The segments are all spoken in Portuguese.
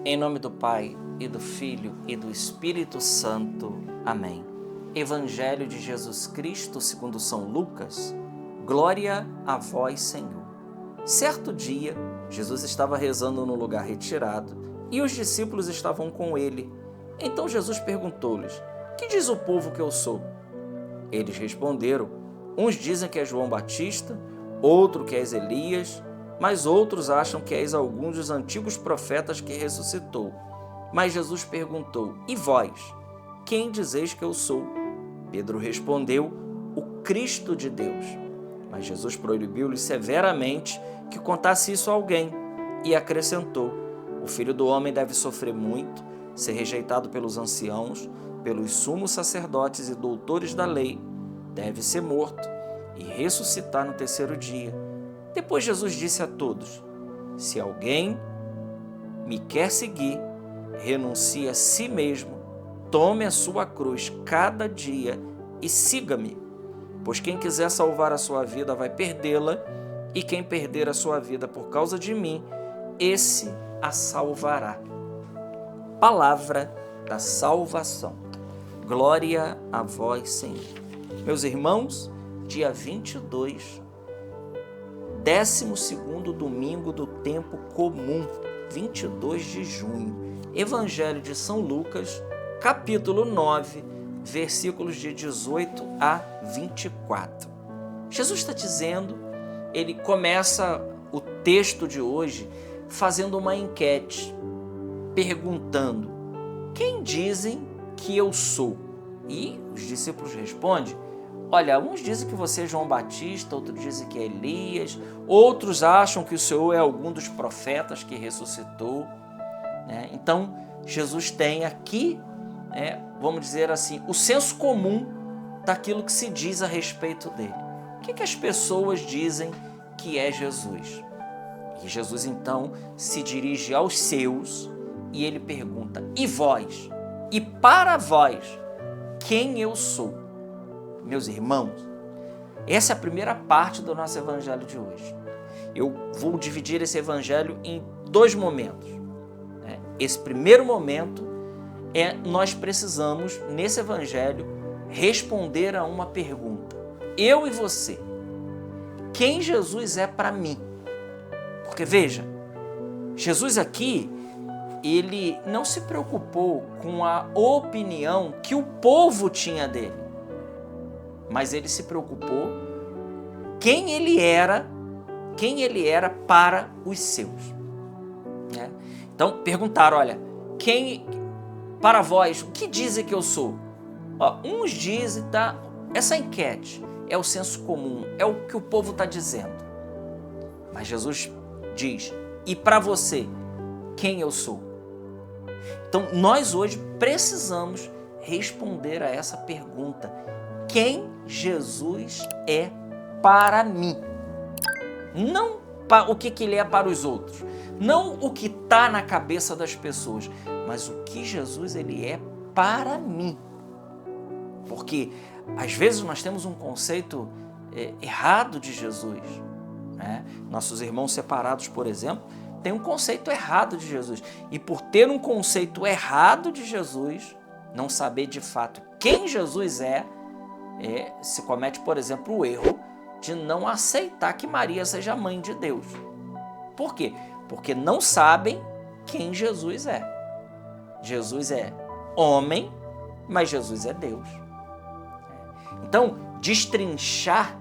Em nome do Pai, e do Filho, e do Espírito Santo. Amém. Evangelho de Jesus Cristo segundo São Lucas. Glória a vós, Senhor. Certo dia, Jesus estava rezando num lugar retirado, e os discípulos estavam com ele. Então Jesus perguntou-lhes: que diz o povo que eu sou? Eles responderam: uns dizem que é João Batista, outro que és Elias, mas outros acham que és algum dos antigos profetas que ressuscitou. Mas Jesus perguntou: e vós, quem dizeis que eu sou? Pedro respondeu: o Cristo de Deus. Mas Jesus proibiu-lhe severamente que contasse isso a alguém e acrescentou: o Filho do Homem deve sofrer muito, ser rejeitado pelos anciãos, pelos sumos sacerdotes e doutores da lei, deve ser morto e ressuscitar no terceiro dia. Depois Jesus disse a todos: se alguém me quer seguir, renuncie a si mesmo, tome a sua cruz cada dia e siga-me. Pois quem quiser salvar a sua vida vai perdê-la, e quem perder a sua vida por causa de mim, esse a salvará. Palavra da salvação. Glória a vós, Senhor. Meus irmãos, dia 22, 12º domingo do tempo comum, 22 de junho. Evangelho de São Lucas, capítulo 9, versículos de 18 a 24. Jesus está dizendo, ele começa o texto de hoje fazendo uma enquete, perguntando: quem dizem que eu sou? E os discípulos respondem: olha, uns dizem que você é João Batista, outros dizem que é Elias, outros acham que o Senhor é algum dos profetas que ressuscitou. Então, Jesus tem aqui, vamos dizer assim, o senso comum daquilo que se diz a respeito dele. O que as pessoas dizem que é Jesus? E Jesus, então, se dirige aos seus e ele pergunta: e vós? E para vós, quem eu sou? Meus irmãos, essa é a primeira parte do nosso evangelho de hoje. Eu vou dividir esse evangelho em dois momentos. Esse primeiro momento nós precisamos, nesse evangelho, responder a uma pergunta. Eu e você, quem Jesus é para mim? Porque veja, Jesus aqui, ele não se preocupou com a opinião que o povo tinha dele, mas ele se preocupou quem ele era para os seus. Então perguntaram: olha, quem para vós, o que dizem que eu sou? Uns dizem, tá? Essa enquete é o senso comum, é o que o povo está dizendo. Mas Jesus diz: e para você, quem eu sou? Então nós hoje precisamos responder a essa pergunta: quem Jesus é para mim? Não o que ele é para os outros, não o que está na cabeça das pessoas, mas o que Jesus ele é para mim. Porque às vezes nós temos um conceito errado de Jesus. Nossos irmãos separados, por exemplo, têm um conceito errado de Jesus. E por ter um conceito errado de Jesus, não saber de fato quem Jesus se comete, por exemplo, o erro de não aceitar que Maria seja mãe de Deus. Por quê? Porque não sabem quem Jesus é. Jesus é homem, mas Jesus é Deus. Então, destrinchar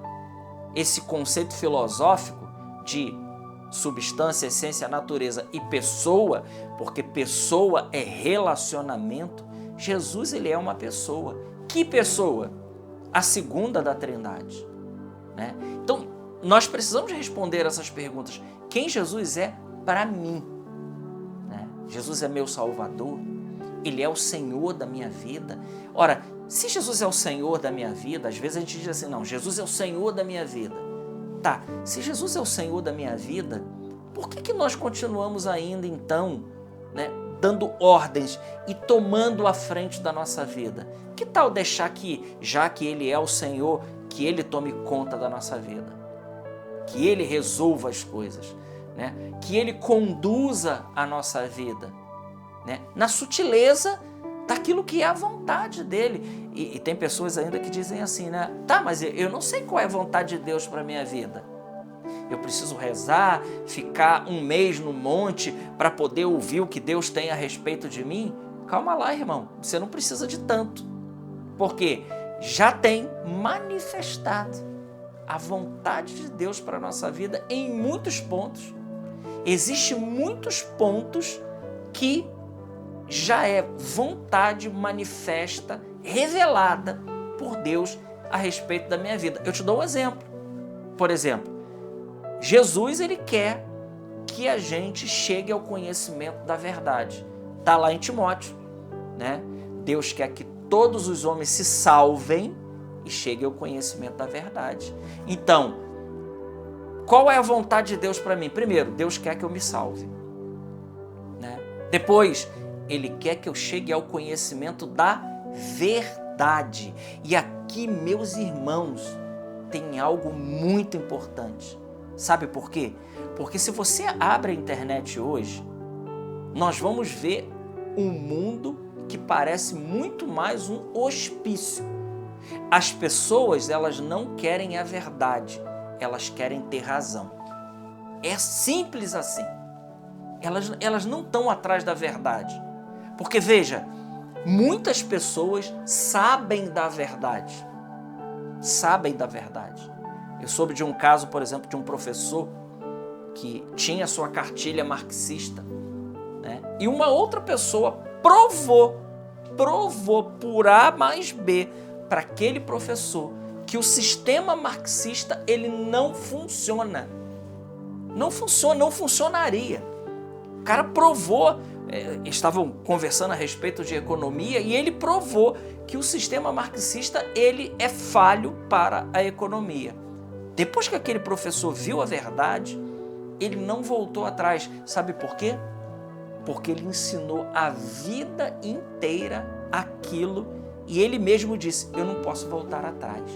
esse conceito filosófico de substância, essência, natureza e pessoa, porque pessoa é relacionamento, Jesus ele é uma pessoa. Que pessoa? A segunda da Trindade. Então, nós precisamos responder essas perguntas. Quem Jesus é para mim? Jesus é meu Salvador? Ele é o Senhor da minha vida? Ora, se Jesus é o Senhor da minha vida, às vezes a gente diz assim: não, Jesus é o Senhor da minha vida. Tá, se Jesus é o Senhor da minha vida, por que nós continuamos ainda, então, dando ordens e tomando a frente da nossa vida? Que tal deixar que, já que Ele é o Senhor, que Ele tome conta da nossa vida? Que Ele resolva as coisas, que Ele conduza a nossa vida. né? Na sutileza daquilo que é a vontade dele. E tem pessoas ainda que dizem assim, né? Tá, mas eu não sei qual é a vontade de Deus para a minha vida. Eu preciso rezar, ficar um mês no monte para poder ouvir o que Deus tem a respeito de mim? Calma lá, irmão. Você não precisa de tanto. Porque já tem manifestado a vontade de Deus para a nossa vida em muitos pontos. Existem muitos pontos que já é vontade manifesta, revelada por Deus a respeito da minha vida. Eu te dou um exemplo. Por exemplo, Jesus, ele quer que a gente chegue ao conhecimento da verdade. Está lá em Timóteo, né? Deus quer que todos os homens se salvem e cheguem ao conhecimento da verdade. Então, qual é a vontade de Deus para mim? Primeiro, Deus quer que eu me salve, né? Depois, Ele quer que eu chegue ao conhecimento da verdade. E aqui, meus irmãos, tem algo muito importante. Sabe por quê? Porque se você abre a internet hoje, nós vamos ver um mundo que parece muito mais um hospício. As pessoas, elas não querem a verdade, elas querem ter razão. É simples assim. Elas não estão atrás da verdade. Porque, veja, muitas pessoas sabem da verdade. Sabem da verdade. Eu soube de um caso, por exemplo, de um professor que tinha sua cartilha marxista, né? E uma outra pessoa provou por A mais B para aquele professor que o sistema marxista ele não funciona. Não funciona, não funcionaria. O cara provou, estavam conversando a respeito de economia e ele provou que o sistema marxista ele é falho para a economia. Depois que aquele professor viu a verdade, ele não voltou atrás. Sabe por quê? Porque ele ensinou a vida inteira aquilo e ele mesmo disse, eu não posso voltar atrás.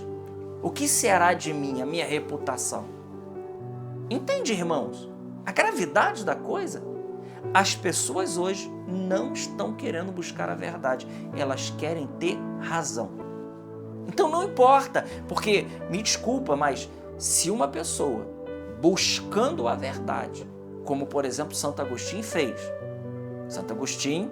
O que será de mim, a minha reputação? Entende, irmãos? A gravidade da coisa? As pessoas hoje não estão querendo buscar a verdade, elas querem ter razão. Então não importa, porque, me desculpa, mas se uma pessoa buscando a verdade, como por exemplo Santo Agostinho fez, Santo Agostinho,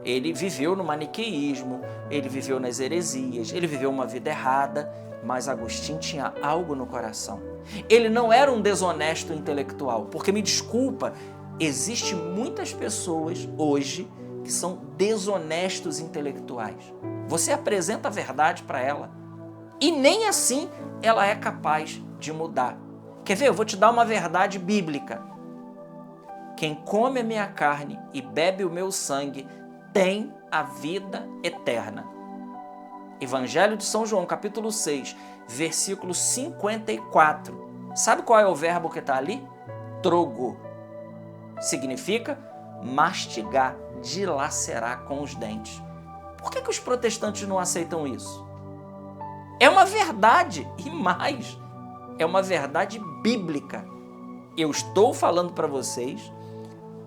ele viveu no maniqueísmo, ele viveu nas heresias, ele viveu uma vida errada, mas Agostinho tinha algo no coração. Ele não era um desonesto intelectual, porque me desculpa, existem muitas pessoas hoje que são desonestos intelectuais. Você apresenta a verdade para ela e nem assim ela é capaz de mudar. Quer ver? Eu vou te dar uma verdade bíblica. Quem come a minha carne e bebe o meu sangue tem a vida eterna. Evangelho de São João, capítulo 6, versículo 54. Sabe qual é o verbo que está ali? Trogo. Significa mastigar, dilacerar com os dentes. Por que os protestantes não aceitam isso? É uma verdade, e mais, é uma verdade bíblica. Eu estou falando para vocês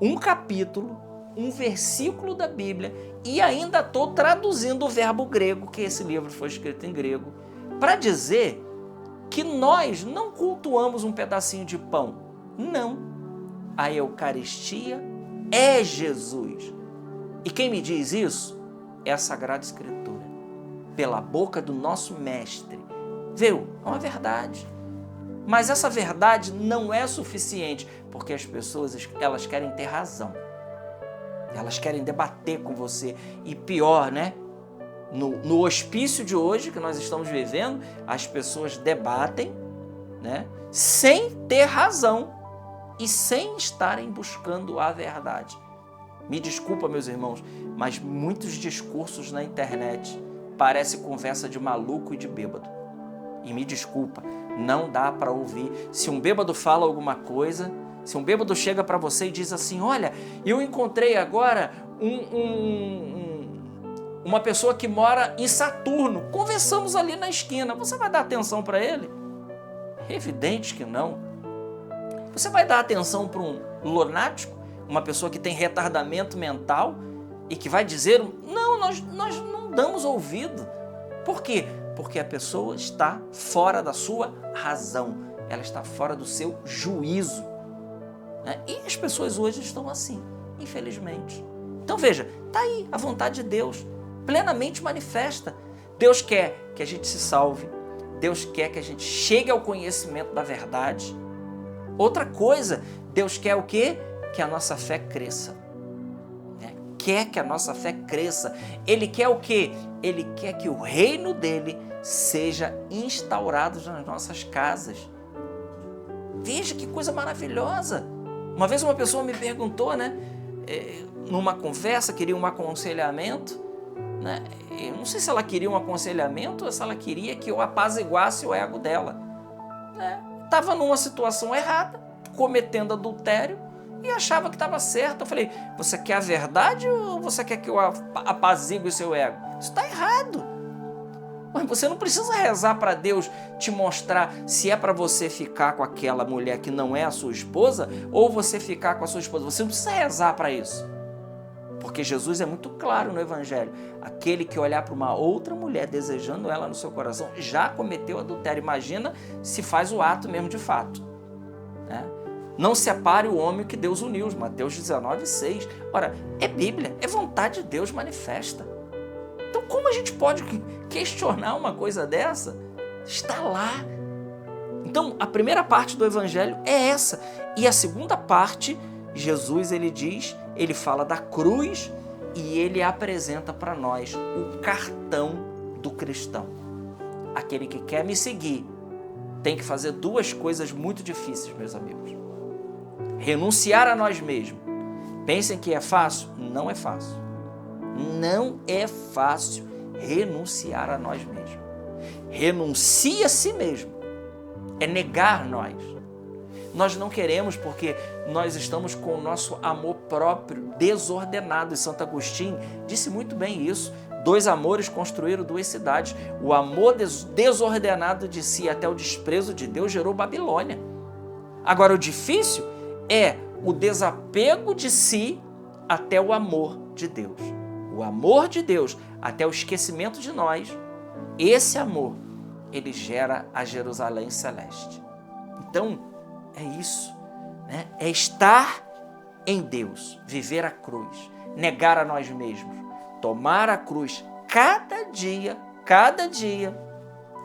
um capítulo, um versículo da Bíblia e ainda estou traduzindo o verbo grego, que esse livro foi escrito em grego, para dizer que nós não cultuamos um pedacinho de pão. Não. A Eucaristia é Jesus. E quem me diz isso é a Sagrada Escritura, pela boca do nosso mestre. Viu? É uma verdade. Mas essa verdade não é suficiente, porque as pessoas elas querem ter razão. Elas querem debater com você. E pior, né? No hospício de hoje que nós estamos vivendo, as pessoas debatem, né? Sem ter razão e sem estarem buscando a verdade. Me desculpa, meus irmãos, mas muitos discursos na internet parecem conversa de maluco e de bêbado. E me desculpa, não dá para ouvir. Se um bêbado fala alguma coisa, se um bêbado chega para você e diz assim, olha, eu encontrei agora uma pessoa que mora em Saturno, conversamos ali na esquina, você vai dar atenção para ele? É evidente que não. Você vai dar atenção para um lunático, uma pessoa que tem retardamento mental, e que vai dizer, não, nós não damos ouvido. Por quê? Porque a pessoa está fora da sua razão, ela está fora do seu juízo, né? E as pessoas hoje estão assim, infelizmente. Então veja, está aí a vontade de Deus, plenamente manifesta. Deus quer que a gente se salve, Deus quer que a gente chegue ao conhecimento da verdade. Outra coisa, Deus quer o quê? Que a nossa fé cresça. Quer que a nossa fé cresça. Ele quer o quê? Ele quer que o reino dele seja instaurado nas nossas casas. Veja que coisa maravilhosa. Uma vez uma pessoa me perguntou, né? Numa conversa, queria um aconselhamento, né? Eu não sei se ela queria um aconselhamento ou se ela queria que eu apaziguasse o ego dela. Estava numa situação errada, cometendo adultério, e achava que estava certo. Eu falei, você quer a verdade ou você quer que eu apazigue o seu ego? Isso está errado. Mas você não precisa rezar para Deus te mostrar se é para você ficar com aquela mulher que não é a sua esposa ou você ficar com a sua esposa. Você não precisa rezar para isso. Porque Jesus é muito claro no Evangelho. Aquele que olhar para uma outra mulher desejando ela no seu coração já cometeu adultério. Imagina se faz o ato mesmo de fato, né? Não separe o homem que Deus uniu, Mateus 19:6. Ora, é Bíblia, é vontade de Deus manifesta. Então como a gente pode questionar uma coisa dessa? Está lá. Então a primeira parte do Evangelho é essa. E a segunda parte, Jesus ele fala da cruz e ele apresenta para nós o cartão do cristão. Aquele que quer me seguir tem que fazer duas coisas muito difíceis, meus amigos. Renunciar a nós mesmos. Pensem que é fácil? Não é fácil. Não é fácil renunciar a nós mesmos. Renuncie a si mesmo. É negar nós. Nós não queremos porque nós estamos com o nosso amor próprio desordenado. E Santo Agostinho disse muito bem isso. 2 amores construíram 2 cidades. O amor desordenado de si até o desprezo de Deus gerou Babilônia. Agora, o difícil é o desapego de si até o amor de Deus. O amor de Deus até o esquecimento de nós. Esse amor, ele gera a Jerusalém celeste. Então, é isso, né? É estar em Deus, viver a cruz, negar a nós mesmos, tomar a cruz cada dia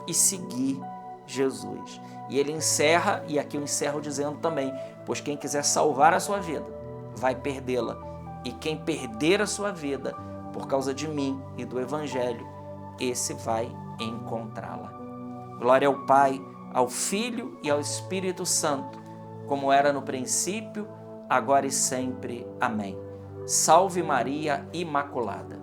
e seguir Jesus. E ele encerra, e aqui eu encerro dizendo também, pois quem quiser salvar a sua vida, vai perdê-la. E quem perder a sua vida, por causa de mim e do Evangelho, esse vai encontrá-la. Glória ao Pai, ao Filho e ao Espírito Santo, como era no princípio, agora e sempre. Amém. Salve Maria Imaculada.